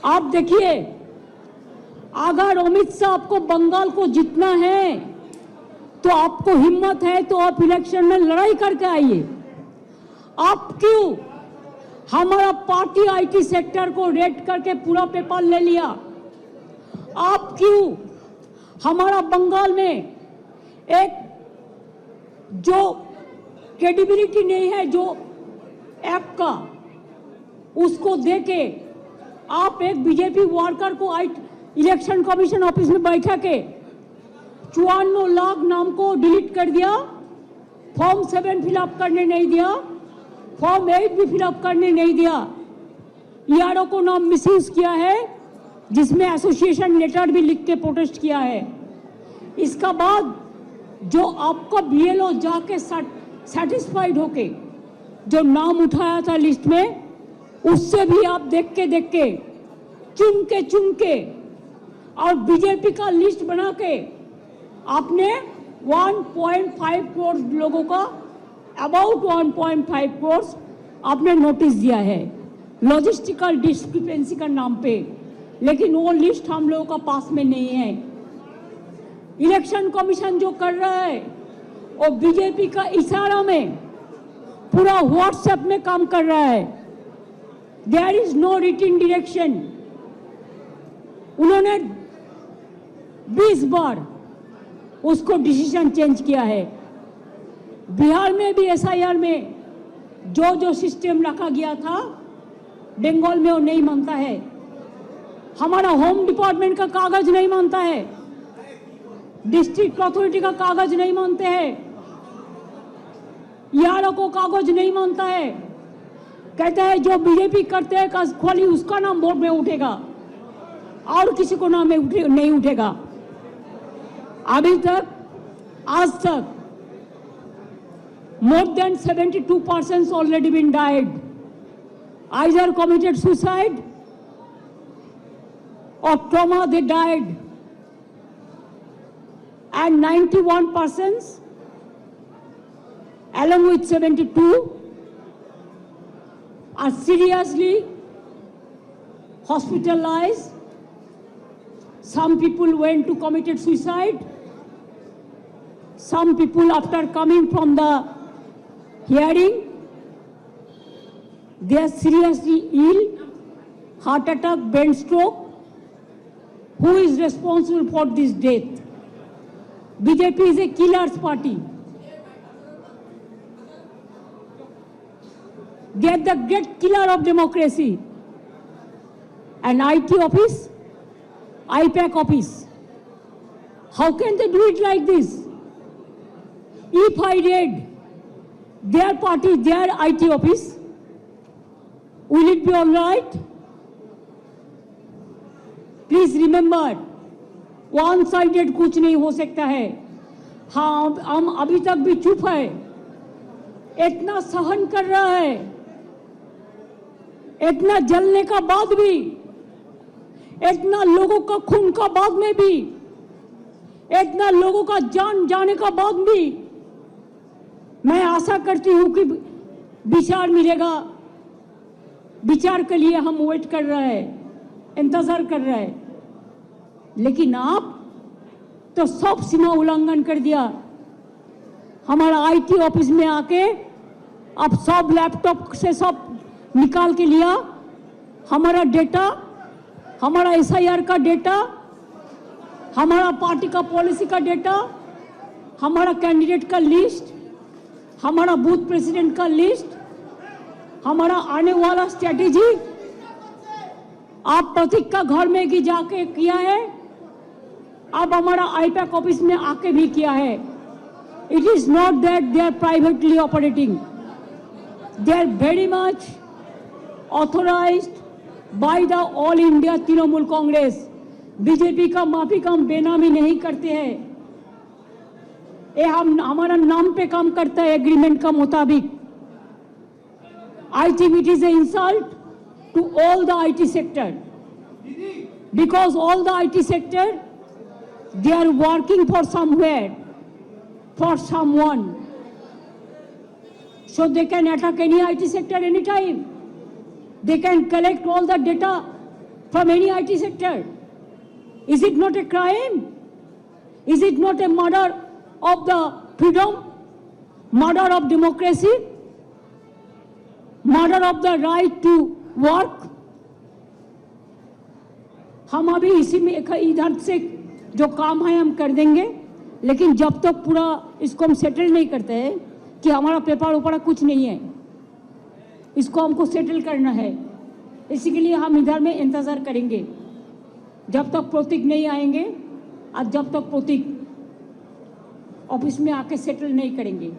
आप देखिए, अगर अमित शाह को बंगाल को जीतना है तो आपको हिम्मत है तो आप इलेक्शन में लड़ाई करके आइए। आप क्यों हमारा पार्टी आईटी सेक्टर को रेड करके पूरा पेपर ले लिया? आप क्यों हमारा बंगाल में एक जो क्रेडिबिलिटी नहीं है जो ऐप का, उसको देके आप एक बीजेपी वर्कर को इलेक्शन कमीशन ऑफिस में बैठा के 54 लाख नाम को डिलीट कर दिया, फॉर्म 7 फिलअप करने नहीं दिया, फॉर्म 8 भी फिलअप करने नहीं दिया, ईआरओ को नाम मिसयूज किया है, जिसमें एसोसिएशन लेटर भी लिख के प्रोटेस्ट किया है। इसका बाद जो आपका बीएलओ जाके सेटिस्फाइड होके जो नाम उठाया था लिस्ट में, उससे भी आप देख के चुन के और बीजेपी का लिस्ट बना के आपने 1.5 करोड़ लोगों का, अबाउट 1.5 करोड़ आपने नोटिस दिया है लॉजिस्टिकल डिस्क्रिपेंसी का नाम पे, लेकिन वो लिस्ट हम लोगों का पास में नहीं है। इलेक्शन कमीशन जो कर रहा है वो बीजेपी का इशारा में पूरा व्हाट्सएप में काम कर रहा है। There is no written direction. उन्होंने 20 बार उसको डिसीजन चेंज किया है। बिहार में भी एसआईआर में जो सिस्टम रखा गया था, बंगाल में वो नहीं मानता है। हमारा होम डिपार्टमेंट का कागज नहीं मानता है, डिस्ट्रिक्ट अथॉरिटी का कागज नहीं मानते हैं, ईआरओ को कागज नहीं मानता है। कहते हैं जो बीजेपी करते हैं खाली उसका नाम बोर्ड में उठेगा और किसी को नाम में नहीं उठेगा। अभी तक आज तक more than 72 persons already been died, either committed suicide or trauma they died, and 91 persons along with 72 are seriously hospitalized. Some people went to committed suicide. Some people after coming from the hearing, they are seriously ill, heart attack, brain stroke. Who is responsible for this death? BJP is a killer's party. They are the great killer of democracy. An IT office, IPAC office. How can they do it like this? If I read their party, their IT office, will it be all right? Please remember, one sided कुछ नहीं हो सकता है। हाँ, हम अभी तक भी चुप है, इतना सहन कर रहा है, इतना जलने का बाद भी, इतना लोगों का खून का बाद में भी, इतना लोगों का जान जाने का बाद भी मैं आशा करती हूं कि विचार मिलेगा। विचार के लिए हम वेट कर रहे हैं, इंतजार कर रहे हैं, लेकिन आप तो सब सीमा उल्लंघन कर दिया। हमारा आईटी ऑफिस में आके आप सब लैपटॉप से सब निकाल के लिया, हमारा डेटा, हमारा एसआईआर का डेटा, हमारा पार्टी का पॉलिसी का डेटा, हमारा कैंडिडेट का लिस्ट, हमारा बूथ प्रेसिडेंट का लिस्ट, हमारा आने वाला स्ट्रेटेजी आप प्रतीक का घर में भी जाके किया है, अब हमारा आईपैक ऑफिस में आके भी किया है। It is not that they are privately operating, they are very much authorised by the All India Trinamool Congress. BJP का माफी का हम बेनामी नहीं करते हैं, ये हम हमारा नाम पे काम करता है एग्रीमेंट का मुताबिक। I think it is an insult to all the IT sector, because all the IT sector, they are working for somewhere, for someone, so they can attack any IT sector anytime. They can collect all the data from any IT sector. Is it not a crime? Is it not a murder of the freedom? Murder of democracy? Murder of the right to work? हम अभी इसी में इधर से जो काम है हम कर देंगे, लेकिन जब तक पूरा इसको हम सेटल नहीं करते हैं कि हमारा पेपर ऊपर कुछ नहीं है, इसको हमको सेटल करना है, इसी के लिए हम इधर में इंतजार करेंगे जब तक प्रतीक नहीं आएंगे और जब तक प्रतीक ऑफिस में आके सेटल नहीं करेंगे।